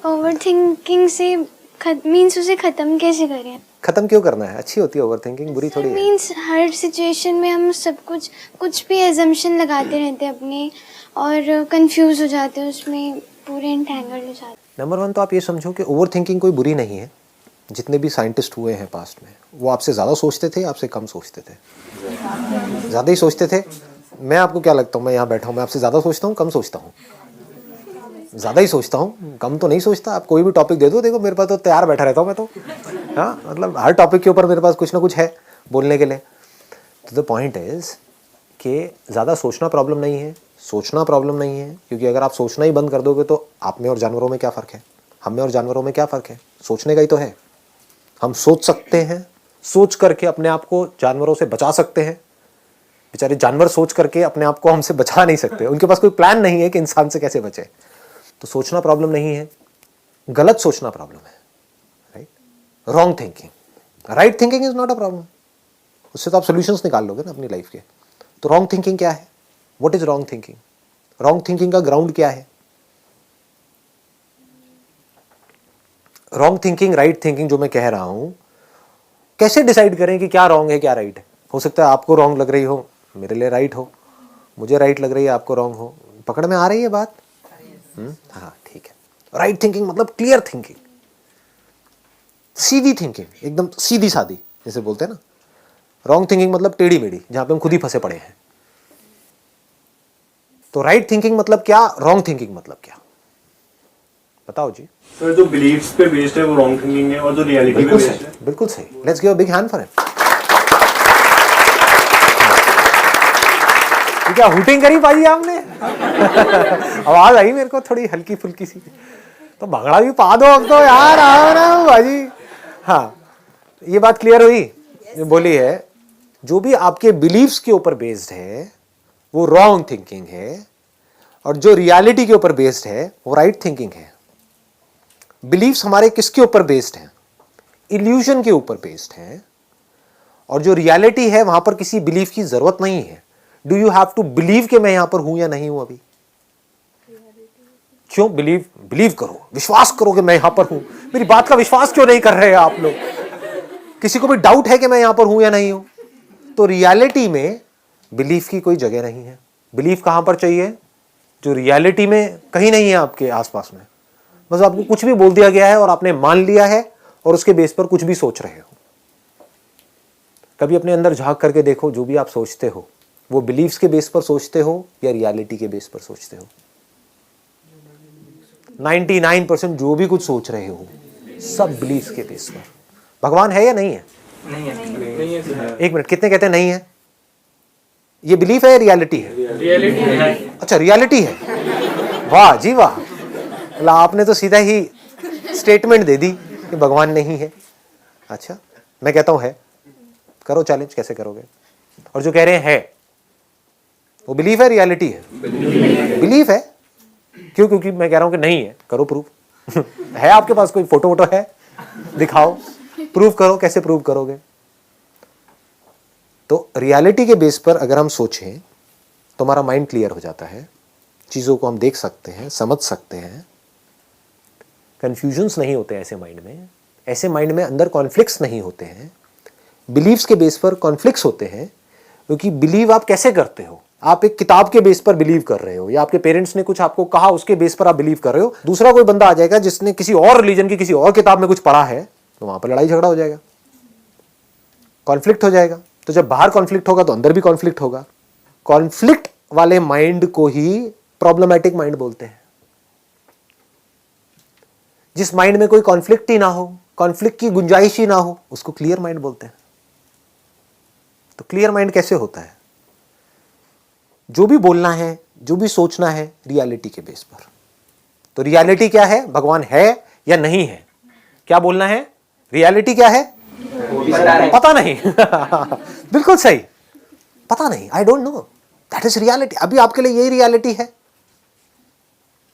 Over thinking से means उसे ख़त्म कैसे करें? खत्म क्यों करना है? अच्छी होती है ओवर थिंकिंग, बुरी थोड़ी है। मीन्स हर सिचुएशन में हम सब कुछ भी एजम्पशन लगाते रहते हैं अपने और कंफ्यूज हो जाते हैं, उसमें पूरे एंटेंगल्ड हो जाते हैं। नंबर 1 तो आप ये समझो कि ओवर थिंकिंग कोई बुरी नहीं है। जितने भी साइंटिस्ट हुए हैं पास्ट में, वो आपसे ज़्यादा सोचते थे, आपसे कम सोचते थे? ज़्यादा ही सोचते थे। मैं आपको क्या लगता हूँ, मैं यहाँ बैठा हूँ, मैं आपसे ज़्यादा सोचता हूँ, कम सोचता हूँ? ज़्यादा ही सोचता हूँ, कम तो नहीं सोचता। आप कोई भी टॉपिक दे दो, देखो मेरे पास तो तैयार बैठा रहता हूँ मैं तो। हाँ, मतलब हर टॉपिक के ऊपर मेरे पास कुछ ना कुछ है बोलने के लिए। तो द पॉइंट इज़ कि ज़्यादा सोचना प्रॉब्लम नहीं है, सोचना प्रॉब्लम नहीं है, क्योंकि अगर आप सोचना ही बंद कर दोगे तो आप में और जानवरों में क्या फ़र्क है? हम में और जानवरों में क्या फ़र्क है? सोचने का ही तो है। हम सोच सकते हैं, सोच करके अपने आप को जानवरों से बचा सकते हैं। बेचारे जानवर सोच करके अपने आप को हमसे बचा नहीं सकते, उनके पास कोई प्लान नहीं है कि इंसान से कैसे बचे। तो सोचना प्रॉब्लम नहीं है, गलत सोचना प्रॉब्लम है, right? Wrong thinking. Right thinking is not a problem, उससे तो आप सोल्यूशंस निकाल लोगे ना अपनी लाइफ के। तो रॉन्ग थिंकिंग क्या है? What is wrong thinking? Wrong thinking का ग्राउंड क्या है? रॉन्ग थिंकिंग, राइट थिंकिंग जो मैं कह रहा हूं, कैसे डिसाइड करें कि क्या रॉन्ग है क्या राइट है? हो सकता है आपको रॉन्ग लग रही हो, मेरे लिए राइट हो, मुझे राइट लग रही है, आपको रॉन्ग हो। पकड़ में आ रही है बात? हाँ, ठीक है। राइट थिंकिंग मतलब क्लियर थिंकिंग, सीधी थिंकिंग, एकदम सीधी सादी जैसे बोलते हैं ना। रॉन्ग थिंकिंग मतलब टेढ़ी मेढ़ी, जहां पे हम खुद ही फंसे पड़े हैं। तो राइट थिंकिंग मतलब क्या, रॉन्ग थिंकिंग मतलब क्या? बताओ जी। सर, जो बिलीफ्स पे बेस्ड है वो रॉन्ग थिंकिंग है, और जो रियलिटी पे बिल्कुल बेस्ड सही, है। बिल्कुल सही। Let's give a big hand for him. क्या हुटिंग करी पाई आपने? आवाज आई मेरे को थोड़ी हल्की फुल्की सी। तो भंगड़ा भी पा दो अब तो यार, आओ ना भाजी। हाँ, ये बात क्लियर हुई? ये बोली है, जो भी आपके बिलीव्स के ऊपर बेस्ड है वो रॉन्ग थिंकिंग है, और जो रियलिटी के ऊपर बेस्ड है वो राइट थिंकिंग है। बिलीव्स हमारे किसके ऊपर बेस्ड हैं? इल्यूजन के ऊपर बेस्ड है, और जो रियलिटी है वहां पर किसी बिलीफ की जरूरत नहीं है। Do you have to believe कि मैं यहां पर हूं या नहीं हूं अभी? क्यों बिलीव? बिलीव करो, विश्वास करो कि मैं यहां पर हूं। मेरी बात का विश्वास क्यों नहीं कर रहे हैं आप लोग? किसी को भी डाउट है कि मैं यहां पर हूं या नहीं हूं? तो रियलिटी में बिलीफ की कोई जगह नहीं है। बिलीफ कहां पर चाहिए? जो रियलिटी में कहीं नहीं है आपके आसपास में। बस आपको कुछ भी बोल दिया गया है और आपने मान लिया है, और उसके बेस पर कुछ भी सोच रहे हो। कभी अपने अंदर झांक करके देखो, जो भी आप सोचते हो वो बिलीफ्स के बेस पर सोचते हो या रियलिटी के बेस पर सोचते हो? 99% जो भी कुछ सोच रहे हो सब बिलीफ्स के बेस पर। भगवान है या नहीं है? नहीं है। एक मिनट, कितने कहते हैं नहीं है? ये बिलीफ है या रियलिटी है? रियलिटी है। अच्छा, रियलिटी है। वाह जी वाह, मतलब आपने तो सीधा ही स्टेटमेंट दे दी कि भगवान नहीं है। अच्छा, मैं कहता हूं है। करो चैलेंज, कैसे करोगे? और जो कह रहे हैं है, वो बिलीफ है रियलिटी है? बिलीफ है। क्यों? क्योंकि मैं कह रहा हूं कि नहीं है। करो प्रूफ। है आपके पास कोई फोटो वोटो है? दिखाओ, प्रूफ करो। कैसे प्रूव करोगे? तो रियलिटी के बेस पर अगर हम सोचें तो हमारा माइंड क्लियर हो जाता है, चीजों को हम देख सकते हैं, समझ सकते हैं, कंफ्यूजन्स नहीं होते ऐसे माइंड में। ऐसे माइंड में अंदर कॉन्फ्लिक्ट्स नहीं होते हैं। बिलीव्स के बेस पर कॉन्फ्लिक्ट्स होते हैं, क्योंकि बिलीव आप कैसे करते हो? आप एक किताब के बेस पर बिलीव कर रहे हो, या आपके पेरेंट्स ने कुछ आपको कहा उसके बेस पर आप बिलीव कर रहे हो। दूसरा कोई बंदा आ जाएगा जिसने किसी और रिलीजन की किसी और किताब में कुछ पढ़ा है, तो वहां पर लड़ाई झगड़ा हो जाएगा, कॉन्फ्लिक्ट हो जाएगा। तो जब बाहर कॉन्फ्लिक्ट होगा तो अंदर भी कॉन्फ्लिक्ट होगा। कॉन्फ्लिक्ट वाले माइंड को ही प्रॉब्लमैटिक माइंड बोलते हैं। जिस माइंड में कोई कॉन्फ्लिक्ट ही ना हो, कॉन्फ्लिक्ट की गुंजाइश ही ना हो, उसको क्लियर माइंड बोलते हैं। तो क्लियर माइंड कैसे होता है? जो भी बोलना है, जो भी सोचना है, रियलिटी के बेस पर। तो रियलिटी क्या है? भगवान है या नहीं है? क्या बोलना है? रियलिटी क्या है? पता नहीं। बिल्कुल सही, पता नहीं, I don't know, that is reality. अभी आपके लिए यही रियलिटी है।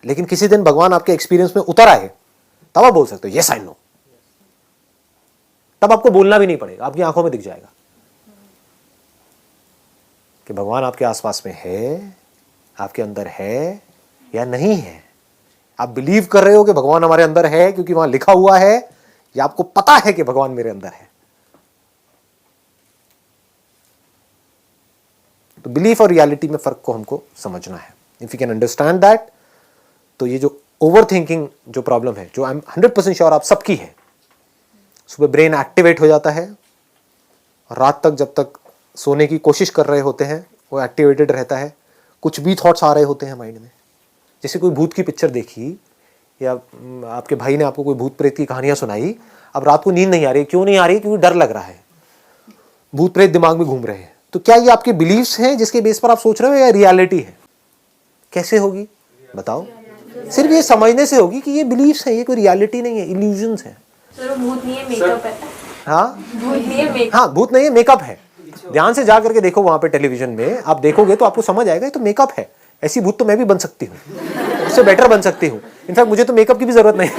लेकिन किसी दिन भगवान आपके एक्सपीरियंस में उतर आए, तब आप बोल सकते हो यस आई नो। तब आपको बोलना भी नहीं पड़ेगा, आपकी आंखों में दिख जाएगा कि भगवान आपके आसपास में है, आपके अंदर है या नहीं है। आप बिलीव कर रहे हो कि भगवान हमारे अंदर है क्योंकि वहां लिखा हुआ है, या आपको पता है कि भगवान मेरे अंदर है? तो बिलीफ और रियलिटी में फर्क को हमको समझना है। If you can understand that, तो ये जो ओवर थिंकिंग जो प्रॉब्लम है, जो आई एम 100% श्योर आप सबकी है, सुबह ब्रेन एक्टिवेट हो जाता है और रात तक जब तक सोने की कोशिश कर रहे होते हैं वो एक्टिवेटेड रहता है। कुछ भी थॉट्स आ रहे होते हैं माइंड में। जैसे कोई भूत की पिक्चर देखी या आपके भाई ने आपको कोई भूत प्रेत की कहानियां सुनाई, अब रात को नींद नहीं आ रही। क्यों नहीं आ रही? क्योंकि डर लग रहा है, भूत प्रेत दिमाग में घूम रहे हैं। तो क्या ये आपके बिलीफ्स हैं जिसके बेस पर आप सोच रहे हो, या रियलिटी है? कैसे होगी बताओ? सिर्फ ये समझने से होगी कि ये बिलीफ्स हैं, ये कोई रियलिटी नहीं है, इल्यूजन्स हैं। सर भूत नहीं है, मेकअप है। हाँ भूत नहीं है, मेकअप। हाँ, भूत नहीं है, मेकअप है। ध्यान से जा करके देखो वहां पे टेलीविजन में, आप देखोगे तो आपको समझ आएगा ये तो मेकअप है। ऐसी भूत तो मैं भी बन सकती हूँ, उससे बेटर बन सकती हूँ। इनफैक्ट मुझे तो मेकअप की भी जरूरत नहीं।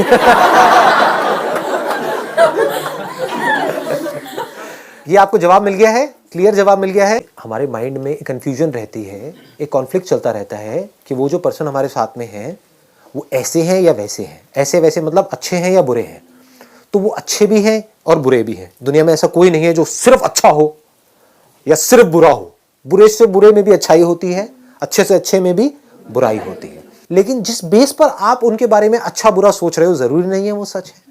ये आपको जवाब मिल गया है, क्लियर जवाब मिल गया है। हमारे माइंड में एक कंफ्यूजन रहती है, एक कॉन्फ्लिक्ट चलता रहता है कि वो जो पर्सन हमारे साथ में है वो ऐसे हैं या वैसे हैं। ऐसे वैसे मतलब अच्छे हैं या बुरे हैं। तो वो अच्छे भी हैं और बुरे भी हैं। दुनिया में ऐसा कोई नहीं है जो सिर्फ अच्छा हो या सिर्फ बुरा हो। बुरे से बुरे में भी अच्छाई होती है, अच्छे से अच्छे में भी बुराई होती है। लेकिन जिस बेस पर आप उनके बारे में अच्छा बुरा सोच रहे हो, जरूरी नहीं है वो सच है।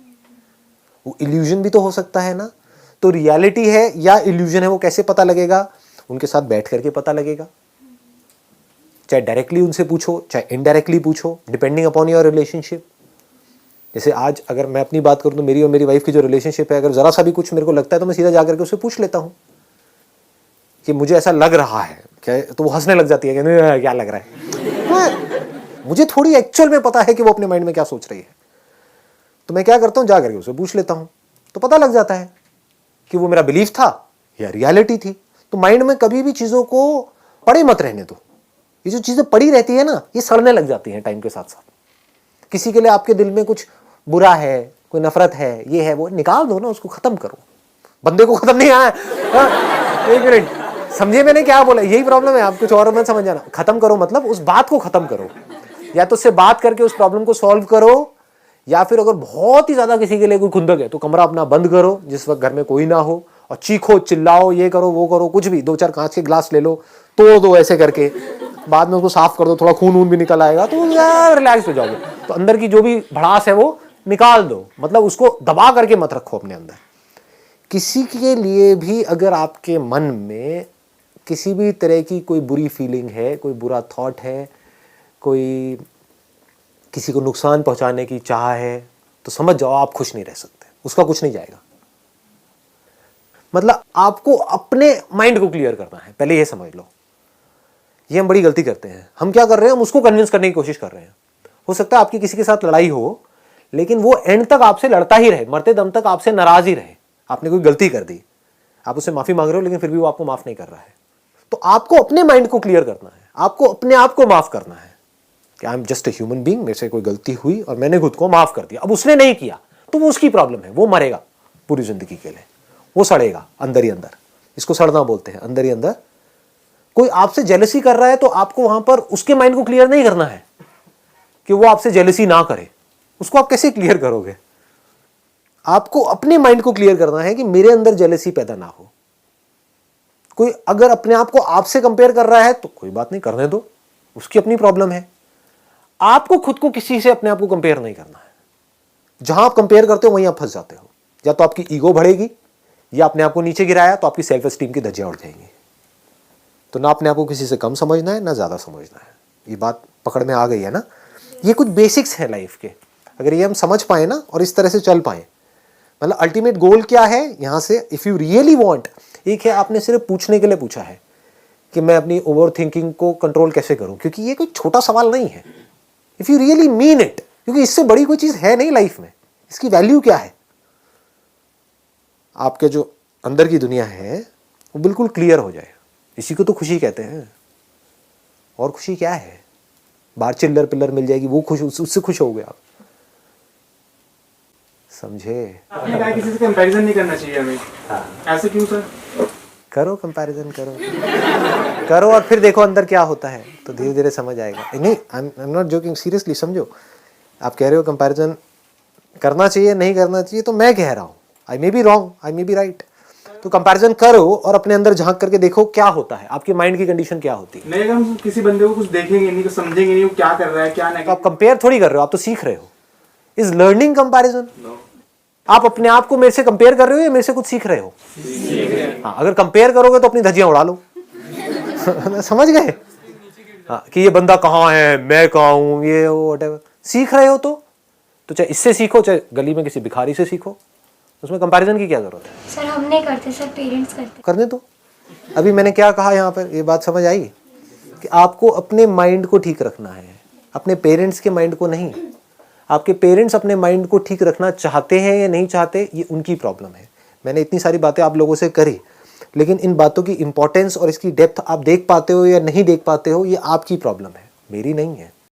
वो इल्यूजन भी तो हो सकता है ना। तो रियलिटी है या इल्यूजन है वो कैसे पता लगेगा? उनके साथ बैठ करके पता लगेगा। चाहे डायरेक्टली उनसे पूछो, चाहे इनडायरेक्टली पूछो, डिपेंडिंग अपॉन योर रिलेशनशिप। जैसे आज अगर मैं अपनी बात करूं तो मेरी और मेरी वाइफ की जो रिलेशनशिप है, अगर जरा सा भी कुछ मेरे को लगता है तो मैं सीधा जाकर के उससे पूछ लेता हूं कि मुझे ऐसा लग रहा है क्या। तो वो हंसने लग जाती है कि क्या लग रहा है। मुझे थोड़ी एक्चुअल में पता है कि वो अपने माइंड में क्या सोच रही है। तो मैं क्या करता हूं, जा करके उससे पूछ लेता हूं, तो पता लग जाता है कि वो मेरा बिलीफ था या रियलिटी थी। तो माइंड में कभी भी चीजों को पड़े मत रहने दो। ये जो चीजें पड़ी रहती है ना, ये सड़ने लग जाती हैं टाइम के साथ साथ। किसी के लिए आपके दिल में कुछ बुरा है, कोई नफरत है, ये है वो, निकाल दो ना, उसको खत्म करो। बंदे को खत्म नहीं आया। एक मिनट, समझे मैंने क्या बोला? यही प्रॉब्लम है, आप कुछ और मत समझ जाना। खत्म करो मतलब उस बात को खत्म करो, या तो उससे बात करके उस प्रॉब्लम को सॉल्व करो, या फिर अगर बहुत ही ज्यादा किसी के लिए कोई खुंदक है तो कमरा अपना बंद करो जिस वक्त घर में कोई ना हो, और चीखो चिल्लाओ, ये करो वो करो, कुछ भी। 2-4 कांच के ग्लास ले लो, तोड़ दो ऐसे करके, बाद में उसको साफ कर दो, थोड़ा खून वून भी निकल आएगा तो रिलैक्स हो जाओगे। तो अंदर की जो भी भड़ास है वो निकाल दो, मतलब उसको दबा करके मत रखो अपने अंदर। किसी के लिए भी अगर आपके मन में किसी भी तरह की कोई बुरी फीलिंग है, कोई बुरा थॉट है, कोई किसी को नुकसान पहुंचाने की चाह है, तो समझ जाओ आप खुश नहीं रह सकते, उसका कुछ नहीं जाएगा। मतलब आपको अपने माइंड को क्लियर करना है, पहले ये समझ लो। ये हम बड़ी गलती करते हैं। हम क्या कर रहे हैं, हम उसको कन्विंस करने की कोशिश कर रहे हैं। हो सकता है आपकी किसी के साथ लड़ाई हो, लेकिन वो एंड तक आपसे लड़ता ही रहे, मरते दम तक आपसे नाराज ही रहे। आपने कोई गलती कर दी, आप उससे माफी मांग रहे हो, लेकिन फिर भी वो आपको माफ नहीं कर रहा है। तो आपको अपने माइंड को क्लियर करना है, आपको अपने आप को माफ करना है कि I am just a human being, मेरे से कोई गलती हुई और मैंने खुद को माफ कर दिया। अब उसने नहीं किया तो वो उसकी प्रॉब्लम है, वो मरेगा पूरी जिंदगी के लिए, वो सड़ेगा अंदर ही अंदर। इसको सड़ना बोलते हैं, अंदर ही अंदर। कोई आपसे जेलसी कर रहा है तो आपको वहां पर उसके माइंड को क्लियर नहीं करना है कि वो आपसे जेलसी ना करे। उसको आप कैसे क्लियर करोगे? आपको अपने माइंड को क्लियर करना है कि मेरे अंदर जेलसी पैदा ना हो। कोई अगर अपने आप को आपसे कंपेयर कर रहा है तो कोई बात नहीं, करने दो, उसकी अपनी प्रॉब्लम है। आपको खुद को किसी से अपने आप को कंपेयर नहीं करना है। जहां आप कंपेयर करते हो वहीं आप फंस जाते हो। या तो आपकी ईगो बढ़ेगी, या अपने आप को नीचे गिराया तो आपकी सेल्फ एस्टीम की धज्जियां उड़ जाएंगी। तो ना अपने आप को किसी से कम समझना है, ना ज्यादा समझना है। ये बात पकड़ में आ गई है ना? ये कुछ बेसिक्स है लाइफ के। अगर ये हम समझ पाए ना और इस तरह से चल पाए, मतलब अल्टीमेट गोल क्या है यहां से, इफ यू रियली वांट। एक है आपने सिर्फ पूछने के लिए पूछा है कि मैं अपनी ओवर थिंकिंग को कंट्रोल कैसे करूं, क्योंकि ये कोई छोटा सवाल नहीं है। If you really mean it, क्योंकि इससे बड़ी कोई चीज है नहीं लाइफ में। इसकी वैल्यू क्या है? आपके जो अंदर की दुनिया है वो बिल्कुल क्लियर हो जाए। इसी को तो खुशी कहते हैं। और खुशी क्या है? बाहर चिल्लर पिल्लर मिल जाएगी, वो खुश, उससे खुश हो गए आप। समझे? आपने कहा किसी से कंपैरिजन नहीं करना चाहिए हमें। ऐसे क्यों सर? करो कंपैरिजन, करो और फिर देखो अंदर क्या होता है, तो धीरे धीरे समझ आएगा। नहीं, I am not joking, seriously समझो। आप कह रहे हो कंपैरिजन करना चाहिए नहीं करना चाहिए, तो मैं कह रहा हूँ I may be wrong I may be right. तो कंपैरिजन करो और अपने अंदर झांक करके देखो क्या होता है, आपके माइंड की कंडीशन क्या होती है। नहीं, अगर हम किसी बंदे को कुछ देखेंगे नहीं, कुछ समझेंगे नहीं वो क्या कर रहा है क्या नहीं। तो आप कंपेयर थोड़ी कर रहे हो, आप तो सीख रहे हो। Is learning comparison? आप अपने आप को मेरे से कंपेयर कर रहे हो या मेरे से कुछ सीख रहे हो? हाँ, अगर कंपेयर करोगे तो अपनी धज्जियां उड़ा लो। समझ गए? हाँ, कि ये बंदा कहाँ है, मैं कहाँ हूँ, ये वो व्हाटएवर। सीख रहे हो तो चाहे इससे सीखो चाहे गली में किसी भिखारी से सीखो, उसमें कंपैरिजन की क्या जरूरत है? सर हम नहीं करते सर, पेरेंट्स करते। करने दो। अभी मैंने क्या कहा यहाँ पर, ये बात समझ आई कि आपको अपने माइंड को ठीक रखना है, अपने पेरेंट्स के माइंड को नहीं। आपके पेरेंट्स अपने माइंड को ठीक रखना चाहते हैं या नहीं चाहते, ये उनकी प्रॉब्लम है। मैंने इतनी सारी बातें आप लोगों से करी, लेकिन इन बातों की इंपॉर्टेंस और इसकी डेप्थ आप देख पाते हो या नहीं देख पाते हो, ये आपकी प्रॉब्लम है, मेरी नहीं है।